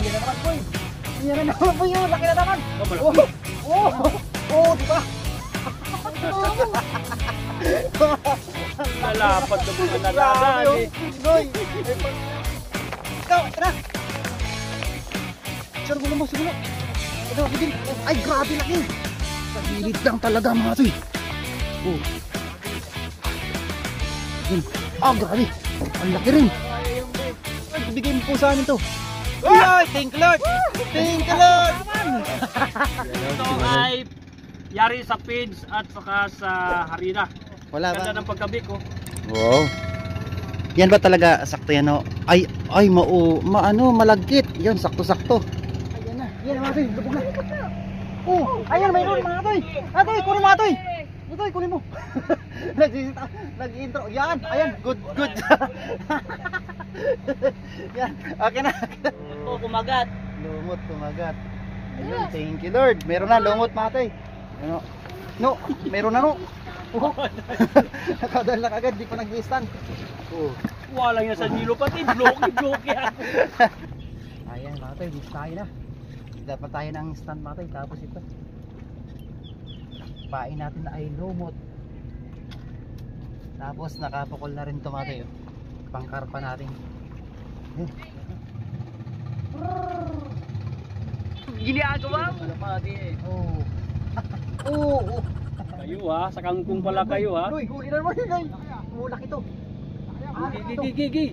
Yan na naman, boy. Yan na naman, boy. Laki na naman. Diba? Nalapad na mga nadadali. Noy. Ikaw, ito na. Siguro mo, siguro. Ito, ako din. Ay, grabe laki. Sa gilid lang talaga mga ito eh. Grabe. Ang laki rin. Ay, bigay mo po sa amin to. Ay, thank you Lord. Thank you Lord. Ito ay yari sa pins at saka sa harina. Wala ba? Ganda ng pagkabik ko. Wow. Yan ba talaga sakto yan o? Ay, malagkit. Yan, sakto-sakto. Ayan na. Yan mga toy, lubog na. Ayan, mayroon mga toy. Toy, kunin mo toy. Toy, kunin mo. Nag-intro. Yan, ayan. Good. Yan, okay na. Ito, kumagat. Lumot, kumagat. Ayun, thank you Lord. Meron na lumot mga toy. Ano? No, meron na no. Nakadal na kagad, di pa nag-stand. Wala nga sa nilo pati, bloke yan. Ayan mga toy, bis tayo na. Dapat tayo ng stand mga toy, tapos ito. Pain natin na ay lumot. Tapos nakapukol na rin ito mga toy. Pangkarpa natin. Ginagawa mo. Kayo ha, sa kangkong pala kayo ha. Uy, huli na naman yun. Mulak ito. Gigi.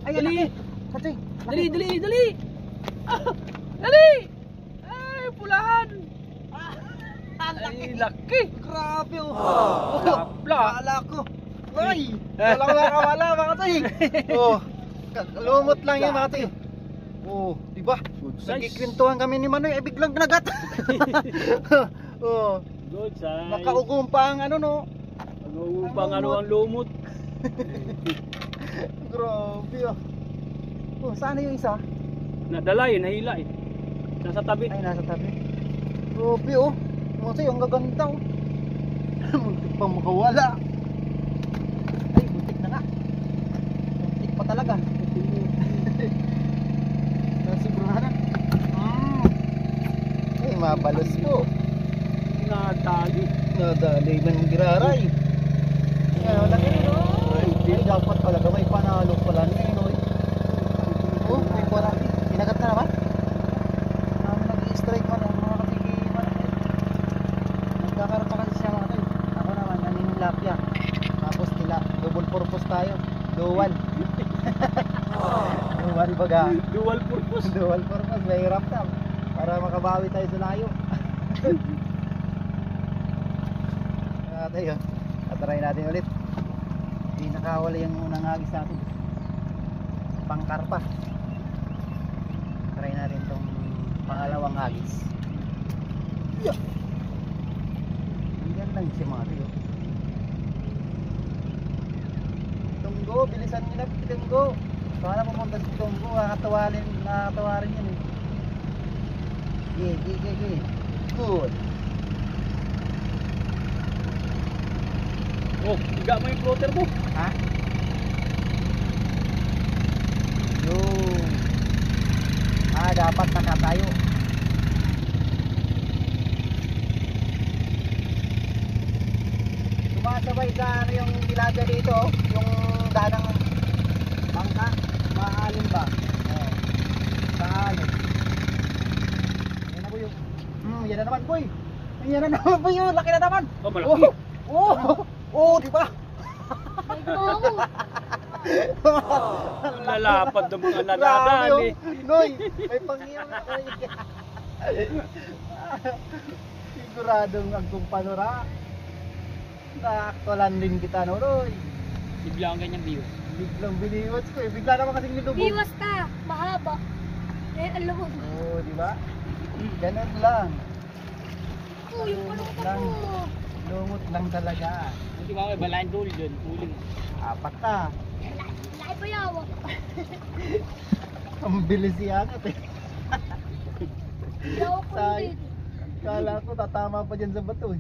Dali. Katay. Dali. Dali. Ay, pulahan. Ay, laki. Grabe oh. Kapla. Ko. Ay, wala mga tay. Lumot lang yan mga tay. Di ba? Nagkikwentuhan kami ni Manoy, ay biglang nagat. Good size. Nakaugong pa ang Nakaugong pa ang lumot. Grabe saan yung isa? Nadala nahila Nasa tabi. Ay, nasa tabi. Grabe Masay, ang gaganda Muntik pang makawala. Ay, muntik na nga. Muntik pa talaga. Nasigurahan na. Ay, mabalos po. Nadali man giraray. Wala ka rin Ay, dapat talaga may panalo pala niya may pala. Kinagat na naman. Nag-i-strike man ang mga kapigiman. Nagkakaroon pa kasi siya mga tayo. Ako naman, naninilapya. Tapos double purpose tayo. Dual baga. Dual purpose. Dual purpose, mahirap na. Para makabawi tayo sa layo. Tayo, atry natin ulit. Hindi nakawala yung unang hagis natin. Pangkarpa. Try natin itong pangalawang hagis. Yan lang si mga tayo. Tunggo, bilisan nila. Tunggo. Para pumunta si Tunggo, nakatawarin yan Gigi. Good. Tiga mo yung floater mo. Ha? Yun. Dapat nakatayo. Sumasabay sa yung bilaga dito, yung danang bangka, maalim ba? Sa alin. Yan na po yung yan na naman boy. Yan na naman boy, laki na naman. Malaki. Di ba? Lalapad ng mga nadadali. Noy, may pangyayang siguradong agkumpanora. Naaktualan din kita Noy. Bigla ang ganyan views. Biglang biniwas ko bigla naman kasing nilubog. Biwas ka, mahaba. Alam mo. Di ba? Ganun lang. Yung palong lang. ko. Lumot lang talaga. Hindi ba may balayan doon dyan, uling. Apat na. Laki pa yawa. Ang bilis iangat Yawa ko din. Kala ko tatama pa dyan sa bato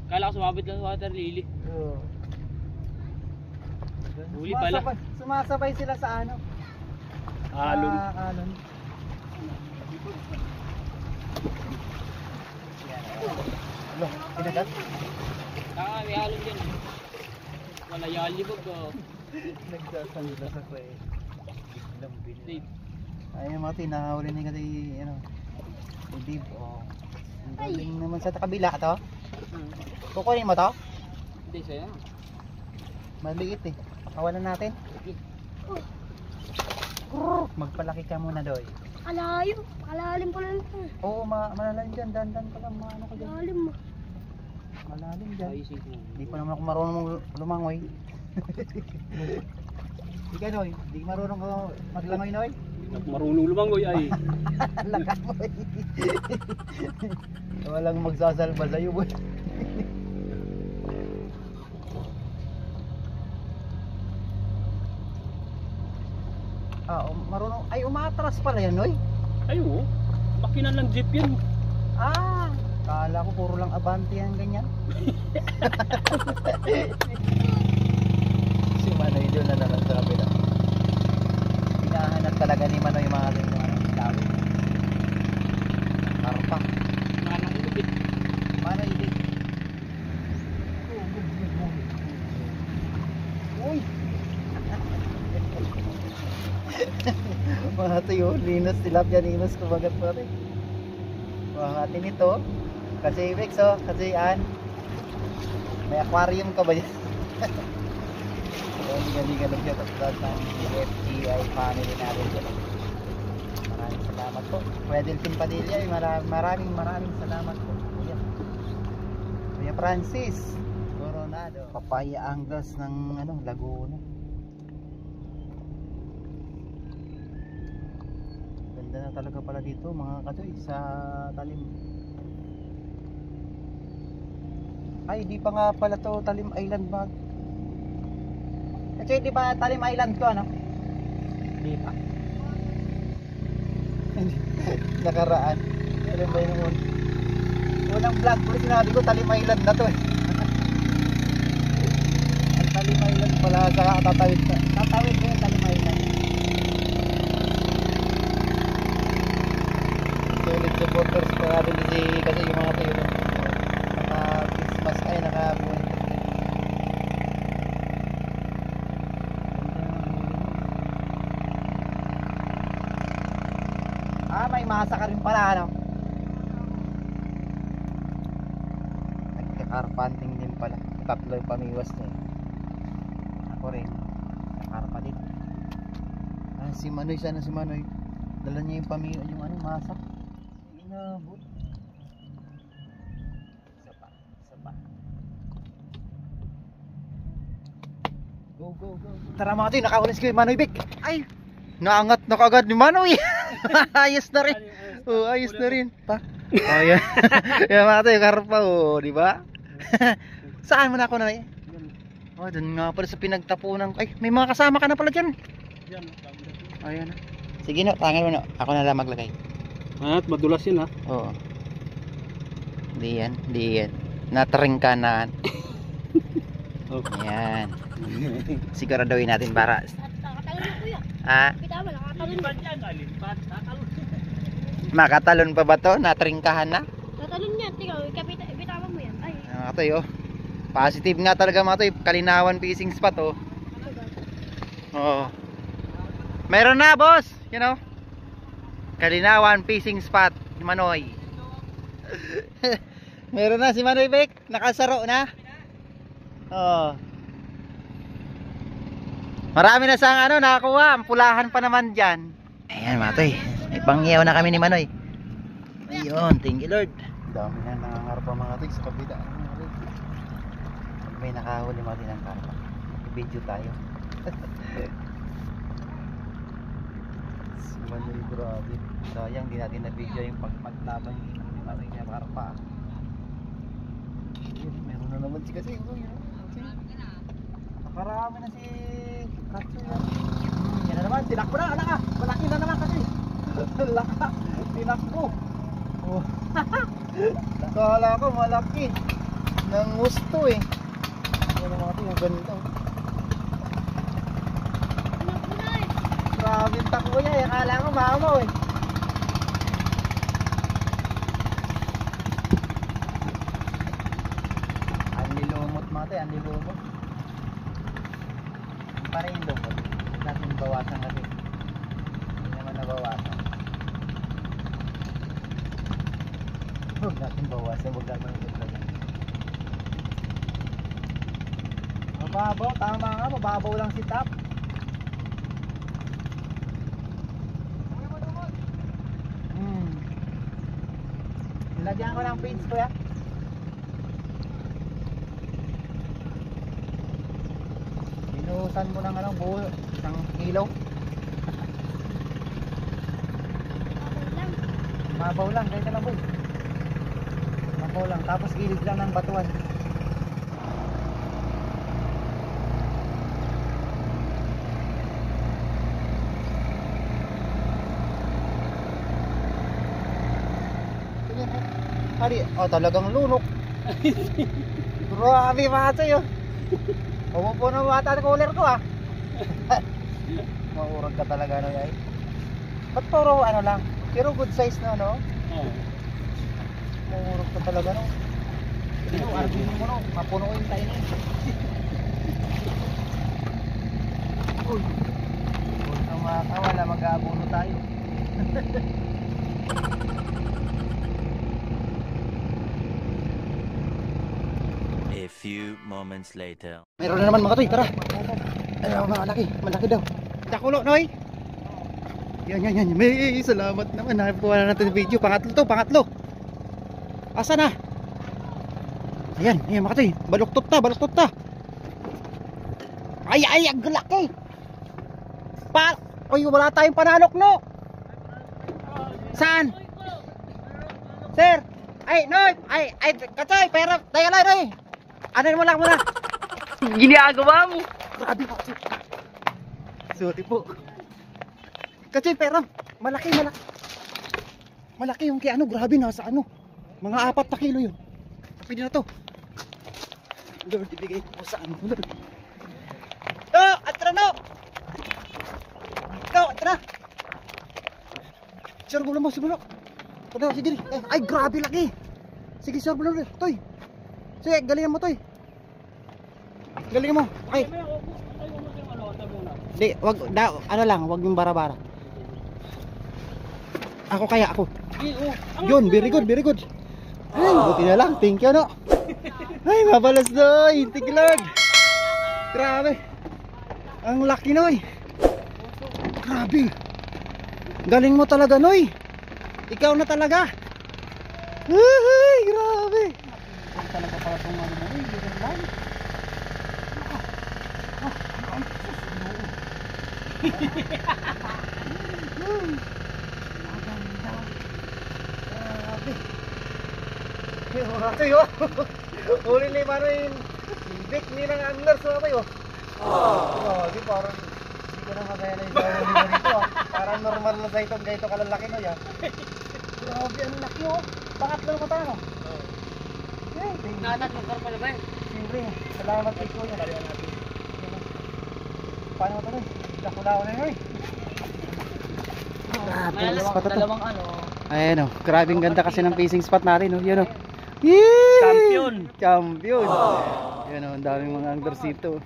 Kala ko sumabit lang sa water lily. Huli pala. Sumasabay sila sa Alon. Alon. Alo, pinagat? May alon dyan. Wala yalibog ko. Nagsasandas ako eh. Biglang binili. Dave. Ayun mga tin, nakahuli ni kasi, ano, si Dave. Oh. Ang galing naman sa kabila to. Kukunin mo to? Hindi sa'yo. Maliit eh. Pakawalan natin. Magpalaki ka muna doy. Kalayo. Kalalim ko lang ito. Oo, malalim dyan. Dandan ka lang. Ano ka dyan? Kalalim mo. Malalim dyan. Ayusin ko. Hindi pa naman ako marunong lumangoy. Hindi ka Noy. Hindi marunong ka maglangoy Noy. Hindi ako marunong lumangoy ay. Lakas mo eh. Walang magsasalba sa'yo boy. Marunong. Ay, umatras pala yan Noy. Ay oo. Makina ng jeep yan. Kala ko puro lang abante yan ganyan. Si Manoy doon na naman sa kabila. Hinahanap talaga ni Manoy yung mga lawi. Karpa. Manang ilubit. Manoy hindi. Uy! Mga tuyo, linos tilapia, linos kumagat pa rin. Mga atin ito. Kasi Wex oh, kasi may aquarium ka ba dyan? Ang galing nagtatapos ng FGI family natin dyan. Maraming salamat po. Pwede din Padilla, maraming salamat po. Kuya Francis Coronado, Papaya Anglers ng Laguna. Ganda na talaga pala dito mga katoy sa talim. Ay, di pa nga pala to Talim Island ba? Kasi di ba Talim Island to ano? Di pa. Nakaraan. Ano ba yun? Unang vlog ko sinabi ko Talim Island na to eh. Ang Talim Island pala sa tatawid na. Tatawid ko yung Talim Island. Solid supporters pa nga rin kasi yung mga tayo ng Christmas ay nakabuhay. May masa ka rin pala ano. Nagka-carpanting din pala. Tatlo yung pamiwas niya. Ako rin. Nakakarpa din. Si Manoy, sana si Manoy. Dala niya yung pamiwas, yung masa. Inabot. Go. Tara mga tayo, nakaulis ko yung Manoy Bek. Ay, naangat na kagad ni Manoy. Ayos na rin. Ayos na rin. Pa. Yan. Yan mga tayo, karpa di ba? Saan mo na ako na eh? Doon nga pala sa pinagtapunan ko. Ay, may mga kasama ka na pala dyan. Ayan na. Sige no, tangan mo no. Ako na lang maglagay. At madulas yan ha. Oo. Di yan. Natrengkanan. Ayan. Siguraduhin natin para Nakatalon ko yan. Kita mo, nakatalon. Makatalon pa ba to? Natringkahan na? Nakatalon yan. Tingnan, bitawan mo yan. Ay. Mga tayo. Positive nga talaga mga tayo. Kalinawan fishing spot oh. Oo. Meron na boss. You know. Kalinawan fishing spot. Manoy. Meron na si Manoy Bek. Nakasaro na. Oo. Marami na sang nakakuha. Ang pulahan pa naman dyan. Ayan mga toy. May pangyaw na kami ni Manoy. Ayun. Thank you Lord. Dami na nangangarpa mga toy sa kabila. May nakahuli mga din ng karpa. Video tayo. Si Manoy grabe. Sayang di natin na video yung paglaban ni Manoy na karpa. Meron na naman si kasi. Nakarami na si Katsu yan. Yan na naman. Tinakbo na. Anak ka. Malaki na naman kasi. Laka. Tinakbo. Oh. Nakala ko malaki. Nang gusto eh. Yan ang mga ito yung ganito. Grabe yung takbo niya, akala ko mamaw eh. Ang nilumot mga tayo, ang nilumot. Parang yung lumot. Huwag natin bawasan kasi. Hindi naman nabawasan. Huwag natin bawasan, huwag natin bawasan. Mababaw, tama nga, mababaw lang si Tap. Lagyan ko ng pins ko ya. Binuhusan mo ng ano, buo, isang kilo. Mabaw lang, ganito lang boy. Mabaw lang, tapos gilid lang ng batuan. Hari, oh talagang lunok. Grabe mga sa'yo. Umupo na mata ang cooler ko ah. Maurag ka talaga no yay. Ba't puro ano lang? Pero good size na no? Oo. Maurag ka talaga no? Ano, arguin mo no? Mapuno yung tayo na yun. Uy. Huwag na makakawala, mag-aabuno tayo. A few moments later. Meron na naman mga toy, tara. Ayun, malaki daw. Dakulo, noy. Yan. May salamat naman. Nakakuha na natin yung video. Pangatlo. Asa na? Ayan, mga toy. Baluktot ta. Ay, ang laki. Oy, wala tayong panalok, no? Saan? Sir. Ay, noy. Ay, katoy, pero tayo lang, noy. Ano mo lang muna? Ginagawa mo. Grabe ka. Suti po. Kasi pero malaki. Malaki yung kay ano, grabe nasa ano. Mga 4 na kilo yun. Pwede na to. Lord, ibigay ko sa ano. Atra no. Ikaw, atra. Sir, gulo mo, siguro. Sige. Ay, grabe laki. Sige, sir, gulo. Toy. Sige, galingan mo, Toy. Galingan mo. Okay. Di, ano lang, wag yung bara-bara. Ako. Yun, very good. Ay, buti na lang, thank you, no. Ay, mabalas, Noy. Thank you, Lord. Grabe. Ang laki, Noy. Grabe. Galing mo talaga, Noy. Ikaw na talaga. Ay, grabe. Talaga pala itong ano mo, ganyan lang. Maganda. Grabe. Ito yun. Uli na yung parang yung big nilang anglers mga tayo. Grabe, parang hindi ko na magaya na yung gawin nila dito ah. Parang normal na sa itong ganito kalalaki no yan. Grabe, ang laki oh. Pangatlo ko tayo. Nakakakar pala ba yun? Siyempre, salamat kay Kuya. Lariyan natin. Paano ito rin? Nakulaw na yun. Dalawang ano. Ayan o, grabing ganda kasi ng fishing spot natin o. Yun o. Champion. Yan o, ang daming mga anglers dito.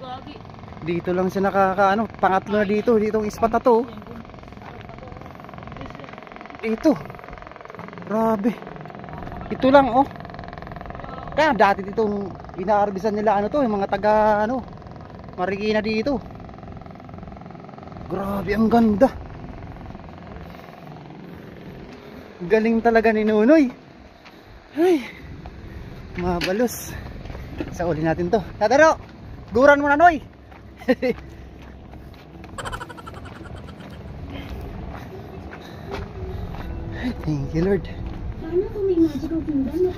Gagi. Dito lang siya nakakaano, pangatlo na dito. Ditong spot na to. Dito. Grabe. Ito lang oh. Kaya dati ditong inaarbisan nila ano to, yung mga taga ano, Marikina dito. Grabe ang ganda. Galing talaga ni Nunoy. Ay, mabalos. Sa uli natin to. Tataro, guran mo na Noy. Thank you Lord.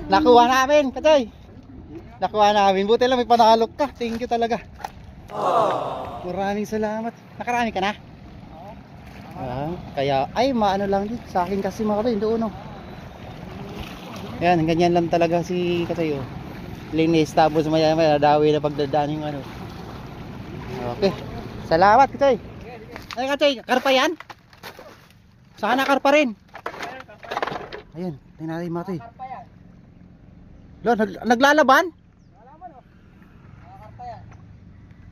Nakuha namin, Katoy. Nakuha namin. Buti lang may panalok ka. Thank you talaga. Maraming salamat. Nakarami ka na? Kaya ay maano lang din. Sa akin kasi mga Katoy, doon oh. Yan, ganyan lang talaga si Katoy oh. Linis tapos maya dawi na pagdadaan yung ano. Okay. Salamat Katoy. Ay Kachay, karpa yan? Sana karpa rin. Ayun, tingnan natin mga toy. Lo, naglalaban?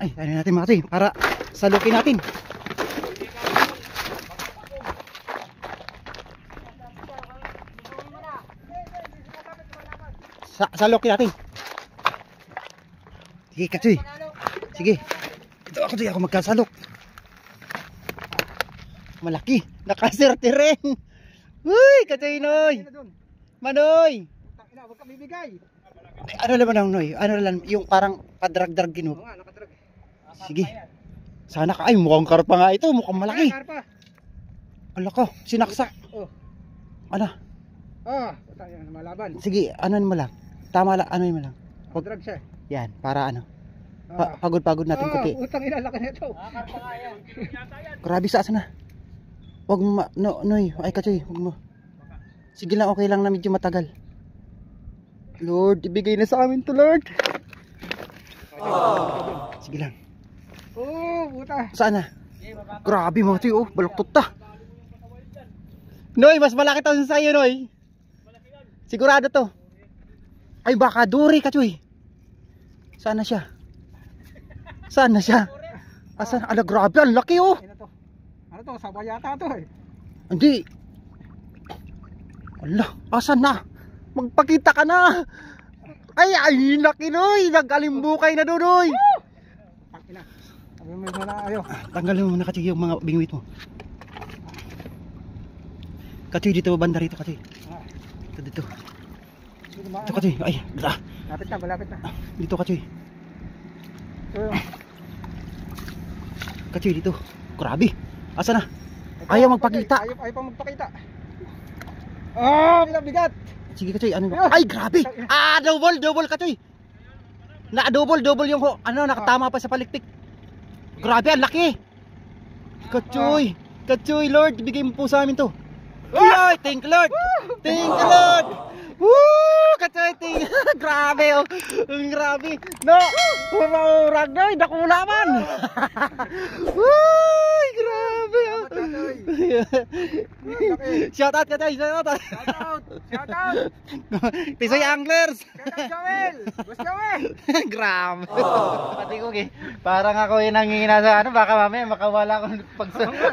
Ay, ano natin mga toy, para salukin natin. Salukin natin. Sige, Kachay. Sige. Ito ako toy, ako magkasalok. Malaki, nakaserte rin. Uy, Kachay Noy. Manoy. Tangina, wag ka bibigay. Ay, ano naman ang Noy? Ano lang, yung parang padrag-drag gino. Oo nga, nakadrag. Sige. Sana ka, ay mukhang karpa nga ito, mukhang malaki. Karpa. Ala ko, sinaksak. Oh. Ano? Ah, tayo na malaban. Sige, ano mo lang. Tama lang, ano mo lang. Nakadrag siya. Yan, para ano. Pagod-pagod natin kuti. Utang ilalaki nito. Karpa nga yan. Grabe sa asa na. Wag mo Noy, ay Kachay, wag mo. Sige lang, okay lang na medyo matagal. Lord, ibigay na sa amin to, Lord. Sige lang. Oh, buta. Saan na? Grabe mga tiyo, baluktot ta. Noy, mas malaki to sa iyo, Noy. Sigurado to. Ay, baka duri, Kachay. Saan na siya? Saan na siya? Asan? Ala, grabe, ang laki oh. Ano to? Sabay yata to eh. Hindi. Ala, asan na? Magpakita ka na. Ay, laki Noy. Nag-alimbukay na doon, Noy. Tangina. Sabi mo na ayo. Tanggalin mo muna Kachay yung mga bingwit mo. Kachay, dito banda rito, Kachay. Dito. Dito, Kachay. Ay, dito. Lapit na, malapit na. Dito, Kachay. Kachay, dito. Grabe. Asa na? Ayaw magpakita. Ayaw pa magpakita. Oh, bigat. Sige, Kachay. Ano ba? Ay, grabe. Double, Kachay. Double yung nakatama pa sa palikpik. Grabe, ang laki. Kachay, Lord, bigay mo po sa amin to. Ay, thank you, Lord. Thank you, Lord. Woo! Kachay, grabe oh. Grabe. No, humurag na, dakula man. Uy, grabe oh. Shout out, Kachay, shout out. Shout out. Tisoy Anglers. Shout out, Joel. Boss Joel. Grabe. Pati ko parang ako yung nangihina sa baka mamaya makawala ko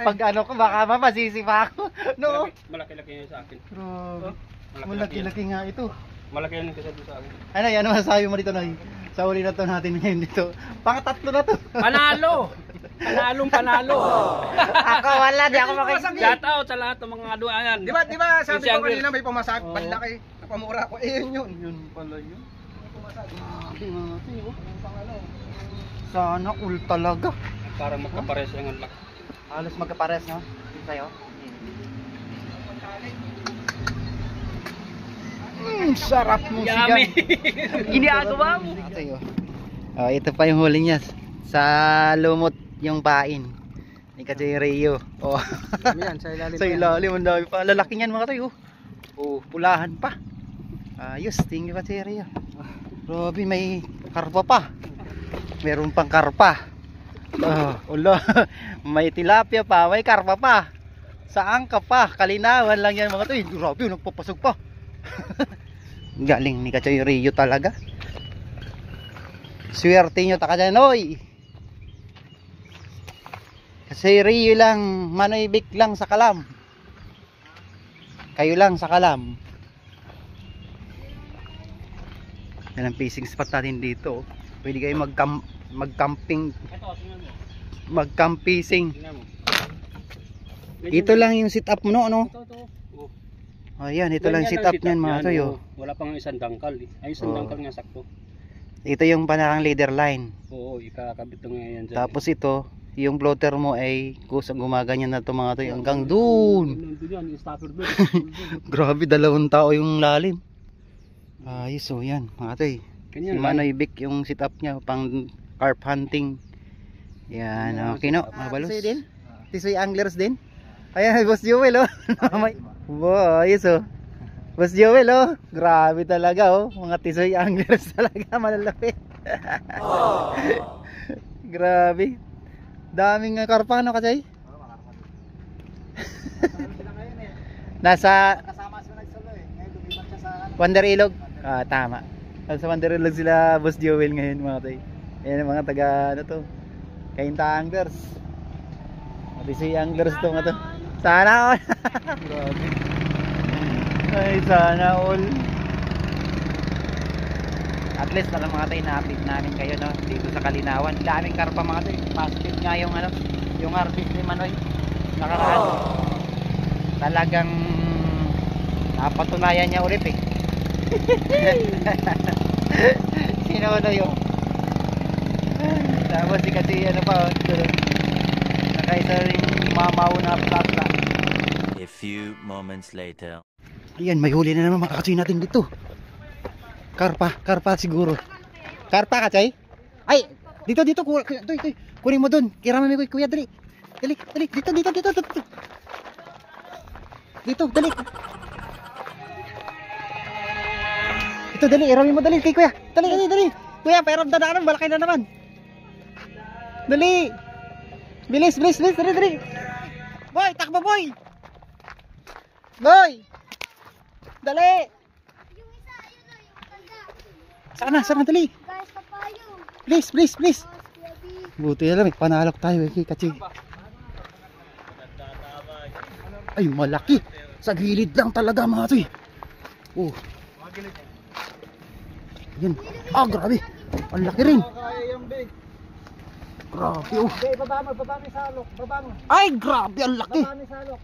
pag ano ko, baka masisi pa ako. No. Malaki-laki sa akin. Grabe. Malaki-laki nga ito. Malaki yan kasi sa akin. Ano masasabi mo dito, Noy? Sa uli na to natin ngayon dito. Pangatatlo na to. Panalo! Panalo! Ako wala, di ako makikita. Shout out sa lahat ng mga aduan. Di ba sabi ko kanina may pamasag, panlaki, napamura ko. Eh yun. Yun pala yun. Sana all talaga. Parang magkapares yung unlock. Halos magkapares, no? Yung sa'yo. Sarap mo sigang. Ginagawa mo. Ito pa yung huli niya. Sa lumot yung pain. Ni Kachay Rio. Oh. Yan, sa ilalim. Sa ilalim, ang dami pa. Lalaki niyan mga tayo. Oh, pulahan pa. Ayos, tingin Kachay Rio. Grabe, may karpa pa. Meron pang karpa. May tilapia pa, may karpa pa. Saan ka pa? Kalinawan lang yan mga tayo. Grabe, nagpapasok pa. Galing ni Kachay Rio talaga. Swerte nyo taka dyan, Noy. Kachay Rio lang, Manoy Vic lang sa kalam. Kayo lang sa kalam. Yan ang fishing spot natin dito. Pwede kayo mag-camping. Mag-camping. Ito lang yung setup mo, no? Ayan, ito lang setup niyan mga toyo. Wala pang isang dangkal. Ay, isang dangkal nga sakto. Ito yung panarang leader line. Oo, ikakabit mo ngayon dyan. Tapos ito, yung floater mo ay gumaganyan na ito mga toyo. Hanggang dun. Nandun yan, yung stopper doon. Grabe, 2 tao yung lalim. Ayos, so yan mga toy. Si Manoy Vic yung setup niya pang carp hunting. Yan, okay no, mga balos. Tisoy din? Tisoy Anglers din? Ayan, Boss Joel oh. Wow, ayos oh. Boss Joel oh. Grabe talaga oh. Mga Tisoy Anglers talaga, malalapit. Grabe. Daming karpa no, Kachay? sila ngayon eh. Nasa Kasama sila nagsulo eh. Ngayon lumipat siya sa ano. Wonder Ilog. Ah, tama. Nasa Wonder Ilog sila Boss Joel ngayon mga tay. Ayan ang mga taga ano to. Kainta Anglers. Mabisi Anglers to nga to. Sana all. Grabe. Ay, sana all. At least alam mga tay, na-update namin kayo no dito sa Kalinawan. Daming karpa mga tay. Positive nga yung ano, yung artist ni Manoy. Nakaraan. Talagang napatunayan niya ulit eh. Sino na yun? Tapos di kasi ano pa, nakaisa rin mamaw na plata. A few moments later. Ayan, may huli na naman makakasuy natin dito. Karpa siguro. Karpa ka, Chay? Ay, dito, kunin mo dun. Kirama mo, kuya, dali. Dali, dito. Dito, dali. Ito, dali, irami mo, dali, kay kuya. Dali. Kuya, pero dadaanan, malaki na naman. Dali. Bilis, dali. Boy, takbo, boy. Boy. Dali. Sana, dali. Guys, papayo. Please. Baby. Buti na lang, may panalok tayo kay Kachig. Ay, malaki. Sa gilid lang talaga mga to eh. Oh. Yan. Ah, grabe. Ang laki rin. Kaya yung big. Grabe oh. Okay, baba mo yung salok. Baba mo. Ay, grabe, ang laki. Baba mo yung salok.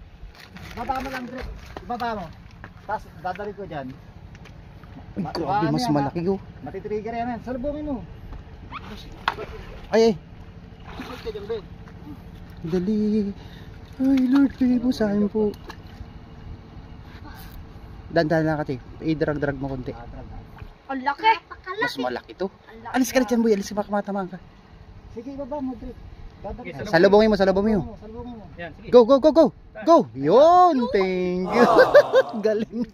Baba mo lang, Dre. Baba mo. Tapos dadali ko dyan. Ay, grabe, mas malaki oh. Matitrigger yan. Salubungin mo. Ay. Shoot ka dyan, big. Dali. Ay, Lord, pibusahin po. Dandan lang Kachig. I-drag mo konti. Ang laki. Mas malaki to. Alis ka na dyan, boy. Alis ka, matamaan ka. Sige, baba mo, Dre. Salubungin mo. Salubungin mo. Yan, sige. Go. Go. Yun, thank you. Galing.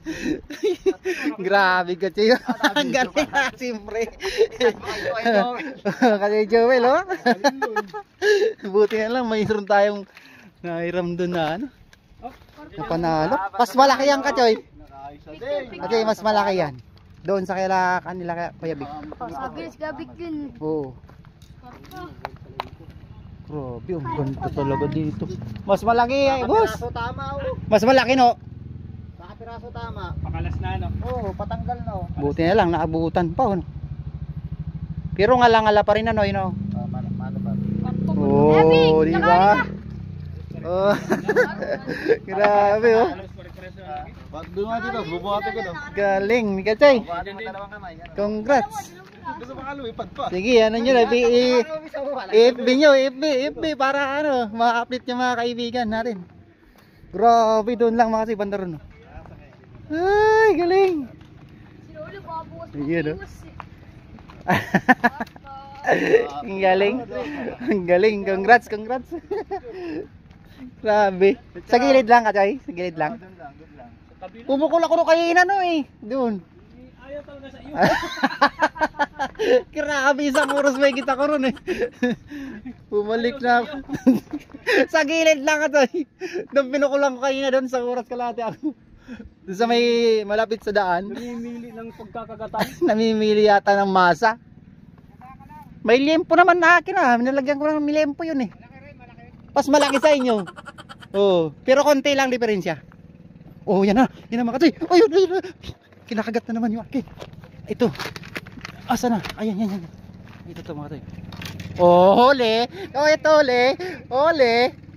Grabe Kachig. Ang galing na, siyempre. Kasi Joel, oh. Buti na lang, mayroon tayong nairam doon na ano. Na panalo. Mas malaki yan Kachoy. Kasi mas malaki yan. Doon sa kanila Kuya Big. Sagis gabik yun. Oo. Grabe, ang ganda talaga dito. Mas malaki yan, boss. Nakapiraso tama, oh. Mas malaki no. Nakapiraso tama. Pakalas na ano. Oo, patanggal na, oh. Buti na lang, naabutan pa. Oh. Pero ngala-ngala pa rin ano, yun oh. Mano ba? Oh, di ba? Oh. Grabe oh. Ba't doon nga dito? Bubuhati ko daw. Galing, Mikachay. Bubuhati mo dalawang kamay. Congrats. Gusto mo kalumipad pa. Sige, ano nyo na, FB nyo, FB, para ano, ma-update yung mga kaibigan natin. Grabe, doon lang mga si Bandaron. Ay, galing. Sinuli, babukas mo. Yun, oh. Ang galing. Ang galing, congrats. Grabe. Sa gilid lang, Kachay, sa gilid lang. Doon lang. Pumukul ako kanina no eh. Doon. Ayaw talaga sa iyo. Grabe, isang oras may kita ko ron eh. Bumalik na ako. Sa gilid lang ito eh. Doon pinukulang ko kanina doon sa oras kalahati ako. Doon sa may malapit sa daan. Namimili ng pagkakagatan. Namimili yata ng masa. May lempo naman na akin ah. Nilagyan ko ng lempo yun eh. Pas malaki sa inyo. Oh, pero konti lang diferensya. Oh, yan na mga katoy. Oh, yun. Kinakagat na naman yung akin. Ito. Asa na? Ayan. Ito to mga katoy. Oh, ole. Oh, ito ole.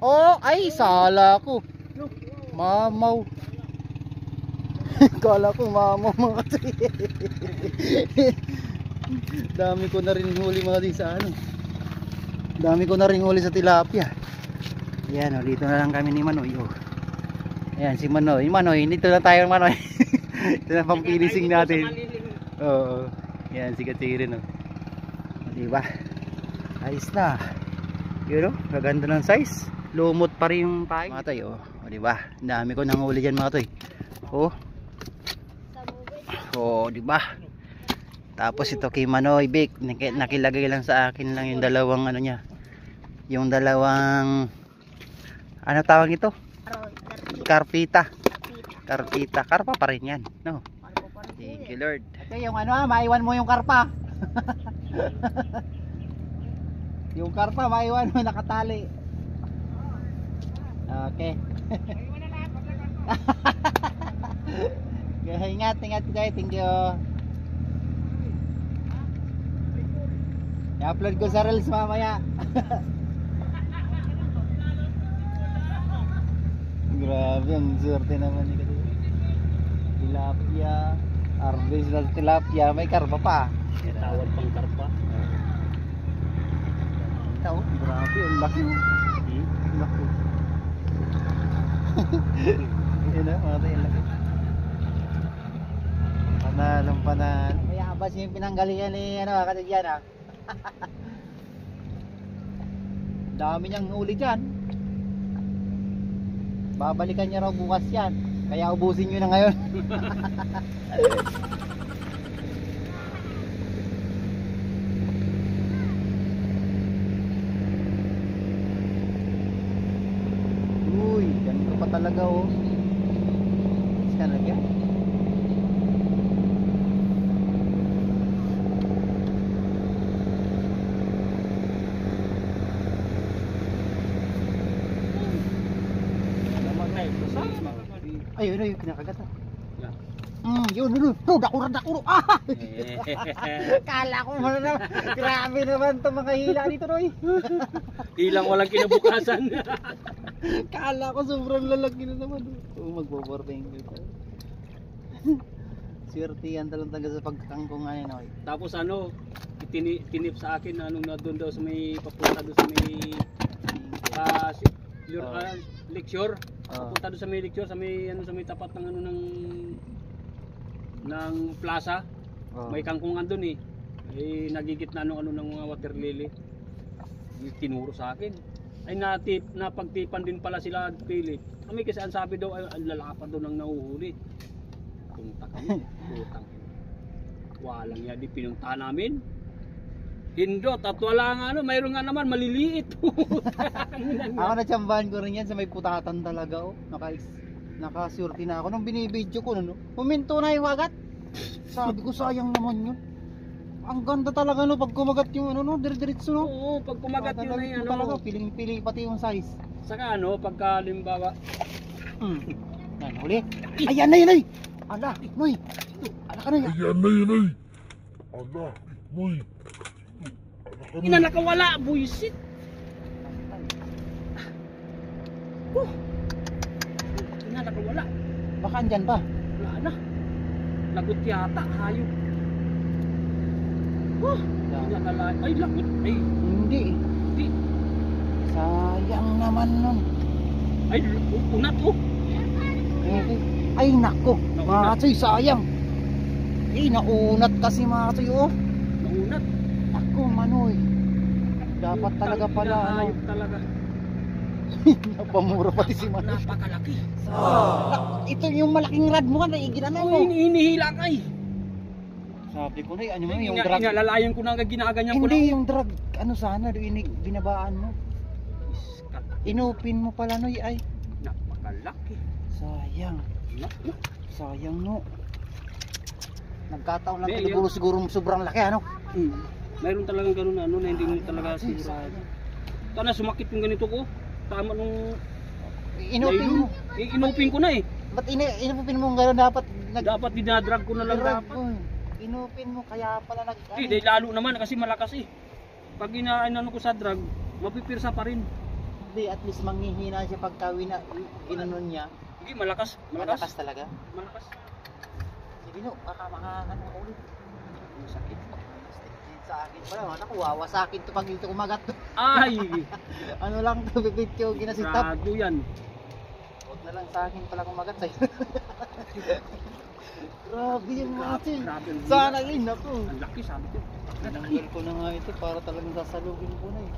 Oh, ay, sala ko. Mamaw. Kala ko mamaw mga katoy. Dami ko na rin huli mga katoy sa ano. Dami ko na rin huli sa tilapia. Ayan, oh, dito na lang kami ni Manoy. Oh. Ayan, si Manoy. Manoy, dito na tayo Manoy. Ito na pang pinising natin. Oo. Ayan, si Kachirin. Oh. Diba? Ayos na. Yun, oh. Gaganda ng size. Lumot pa rin yung tayo. Mga toy, oh. Diba? Dami ko nang huli dyan mga toy. Oh. Oh, diba? Tapos ito kay Manoy Big, nakilagay lang sa akin lang yung dalawang ano niya. Yung dalawang ano tawag ito? Karpita. Karpa pa rin yan, no? Thank you Lord. Okay, yung ano, maiwan mo yung karpa. Yung karpa maiwan mo, nakatali. Okay. Ingat kayo, thank you. I-upload ko sa reels mamaya. Grabe, ang swerte naman ni Kadiri. Tilapia, harvest na tilapia, may karpa pa. Tawad pang karpa. Ito, grabe, ang laki. Ang laki. Yun na, mga tayo, ang laki. Panalong panalo. May abas yung pinanggalingan ni Katigyan ha. Dami niyang huli dyan. Babalikan niya raw bukas yan. Kaya ubusin nyo na ngayon. Uy, ganito pa talaga oh. Saan lagyan? Ayun na yung kinakagat ah. Yun. Dakuro. Ah! Kala ko ano na. Grabe naman itong mga hila dito, Roy. Ilang walang kinabukasan. Kala ko sobrang lalaki na naman. Magbo-boarding dito. Swerte yan talaga sa pagkangkong ngayon, Roy. Tapos ano, tinip sa akin na anong na doon daw sa may papunta doon sa may lecture. Papunta doon sa may lecture, sa may ano, sa may tapat ng ano ng plaza. May kangkungan doon eh. Nagigit na ano ng mga water lily. Tinuro sa akin. Ay napagtipan din pala sila pili. Kami kasi ang sabi daw ay ang lalapad doon ang nahuhuli. Punta kami. Putang. Walang yan di pinunta namin. Hindot at wala nga ano, mayroon nga naman maliliit. Ako natsambahan ko rin yan sa may putatan talaga oh. Nakasurti na ako nung binibidyo ko no. Huminto na yung agat. Sabi ko sayang naman yun. Ang ganda talaga no pag kumagat yung ano no, dire-diretso no. Oo, pag kumagat yun ay ano. Talaga piling-pili pati yung size. Saka ano, pagka limbawa. Yan, huli. Ayan na yun ay. Ala, Noy. Ala ka na yan. Ayan na yun ay. Ala, Moy. Ina nakawala, buisit. Ina nakawala. Baka andyan pa. Wala na. Lagot yata, hayop. Ina kala. Ay, lagot. Ay, Hindi. di. Sayang naman nun. Ay, unat oh. Ay nako. Naunat. Mga sayang. Naunat kasi mga oh. Naunat. Ako manoy. Dapat talaga pala ano. Hayop talaga. Napamura pati si Manoy. Napakalaki. Ito yung malaking rad mo na iginano mo. Inihila kay. Sabi ko na ano mo yung drag. Inalalayan ko na ginaganyan ko Hindi na. yung drag ano sana binabaan mo. Inupin mo pala no ay. Napakalaki. Sayang. Naku. Sayang no. Nagkataon lang Hindi, siguro sobrang laki ano. Mayroon talagang ganun na ano na hindi mo talaga sigurado. Sana sumakit yung ganito ko. Tama nung Inupin mo. inupin ko na eh. Ba't inupin mo gano'n dapat Dapat dinadrag ko na lang dapat. Inupin mo kaya pala Dahil lalo naman kasi malakas eh. Pag inaano ko sa drag, mapipirsa pa rin. Hindi, at least manghihina siya pagka ginanon niya. Hindi, malakas. Malakas talaga. Malakas. Sige no, baka makakano ko ulit. Sakit. Sa akin pala, nakuwawa sa akin to pag ito kumagat. Ay! Ano lang to, bibityo, ginasitap. Grado yan. Huwag na lang sa akin pala kumagat sa'yo. Grabe yung mga chin. Grabe. Sana yun ako. Ang laki sabi ko. Tinanggal ko na nga ito para talagang sasalugin ko na eh.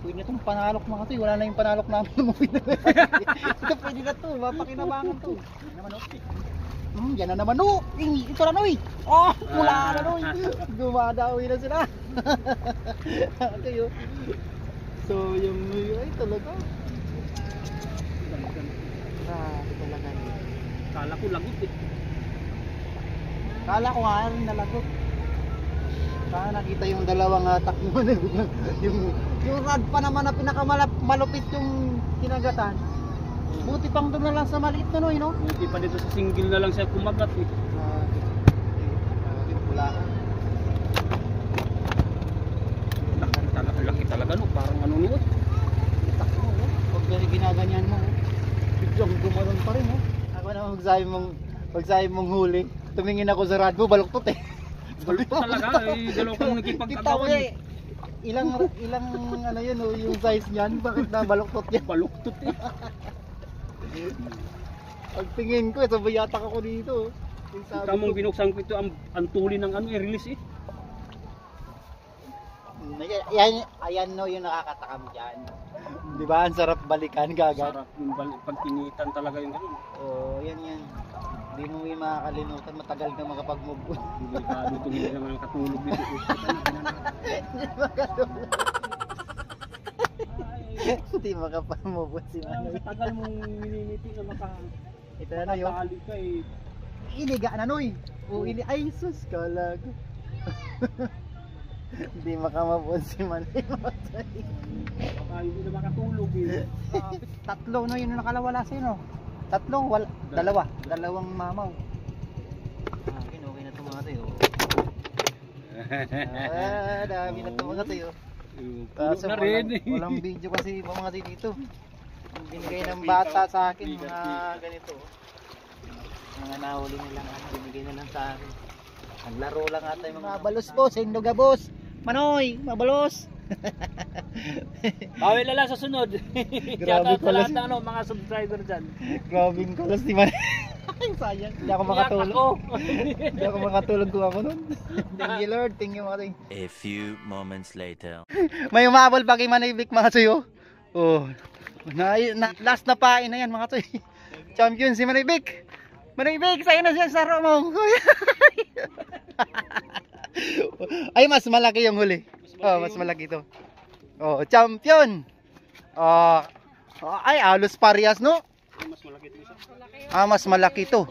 Pwede na itong panalok mga to eh. Wala na yung panalok namin umuwi na. Ito pwede na to. Mapakinabangan to. Yan naman okay. Yan na naman oh. Ito na no eh. Oh, mula na no eh. Gumadawi na sila. Ito yun. So yung ay talaga. Grabe. Kala ko lagot eh. Kala ko nga rin nalagot. Saka nakita yung dalawang hatak mo. yung rod pa naman na pinakamalupit yung kinagatan. Buti pang doon na lang sa maliit na no. Buti pa dito sa single na lang siya kumagat eh. Wala ka. Laki talaga no, parang ano no. Itak mo, no? Pag ginaganyan mo, biglang gumanon pa rin, no? Ako naman magsabi mong huli. Tumingin ako sa rad mo, baluktot eh. Baluktot talaga eh, dalaw kang Kita mo nakipagkagawan eh. Ilang ano yun, no, yung size niyan, bakit na baluktot yan? Baluktot eh. Pagtingin ko, sabay yatak ako dito. Yung sabi Kamong ko, binuksan ko ito, ang tuli ng ano, i-release eh. Ayan no, yung nakakatakam dyan. Di ba? Ang sarap balikan gagat. Sarap yung pag pinitan talaga yung ganun. Oo, yan. Hindi mo yung makakalimutan, matagal ka makapag-move. Delikado ito, hindi naman katulog dito. Hindi makatulog. Hindi makapag-move si Manoy. Tagal mong minimiti na Ito na no, yung makatali ka eh. iniga na noy. Ay sus, kalag. Hindi makamabon si Manoy. Baka hindi na makatulog eh. Tatlo no, yun yung nakalawala sa'yo no. Tatlo, dalawang mamaw. Okay na ito mga tayo. Dami na ito mga tayo. Puno na rin eh. Walang video kasi mga tayo dito. Ang binigay ng bata sa akin, mga ganito. Mga nahuli nilang binigay na lang sa akin. Ang laro lang ata yung mga mabalos po, sendo gabos. Manoy, mabalos. Bawal na lang sa sunod. Grabe Shoutout sa lahat pala ng ano, mga subscriber dyan. Grabing kalas ni Manoy. Ay, sayang. Hindi ako makatulog. Hindi ako makatulog kung ako nun. Thank you Lord, thank you mga tayo. A few moments later. May umabol pa kay Manoy Vic mga tayo. Oh. Last na pain na yan mga tayo. Champion si Manoy Vic. Manoy Vic, sa'yo na siya sa mo. Ay, mas malaki yung huli. Oh, mas malaki ito. Oh, champion. Oh, ay, alos parehas no? Mas malaki ito isa. Mas malaki ito.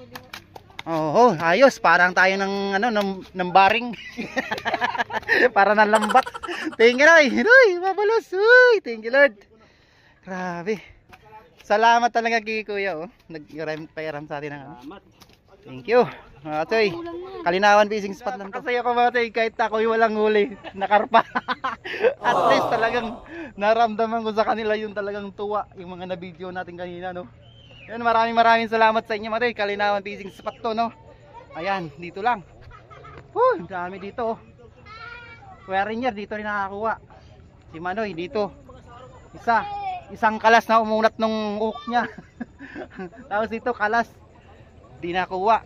Oh, ayos, parang tayo ng ano, ng baring. Para ng lambat. Thank you, Lord. Mabalos. Uy, thank you, Lord. Grabe. Salamat talaga kay Kuya, oh. Nag-pairam sa atin ng ano. Salamat. Thank you. Mga toy, Kalinawan fishing spot lang to. Kasi ako mga toy, kahit ako'y walang huli, nakarpa. At least talagang naramdaman ko sa kanila yung talagang tuwa, yung mga na-video natin kanina, no. Yan, maraming salamat sa inyo mga toy, Kalinawan fishing spot to, no. Ayan, dito lang. Dami dito, oh. Kuya Rainier, dito rin nakakuha. Si Manoy, dito. Isang kalas na umunat nung hook niya. Tapos dito, kalas. Di nakuha.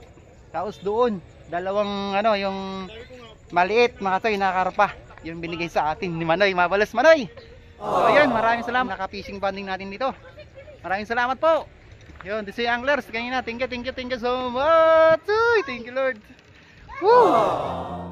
Tapos doon, dalawang ano, yung maliit mga toy, nakakarpa. Yung binigay sa atin ni Manoy. Mabalas Manoy. So yun, maraming salamat. Naka-fishing banding natin dito. Maraming salamat po. Yun, this is Anglers. Kanina, thank you so much. Uy, thank you Lord. Woo!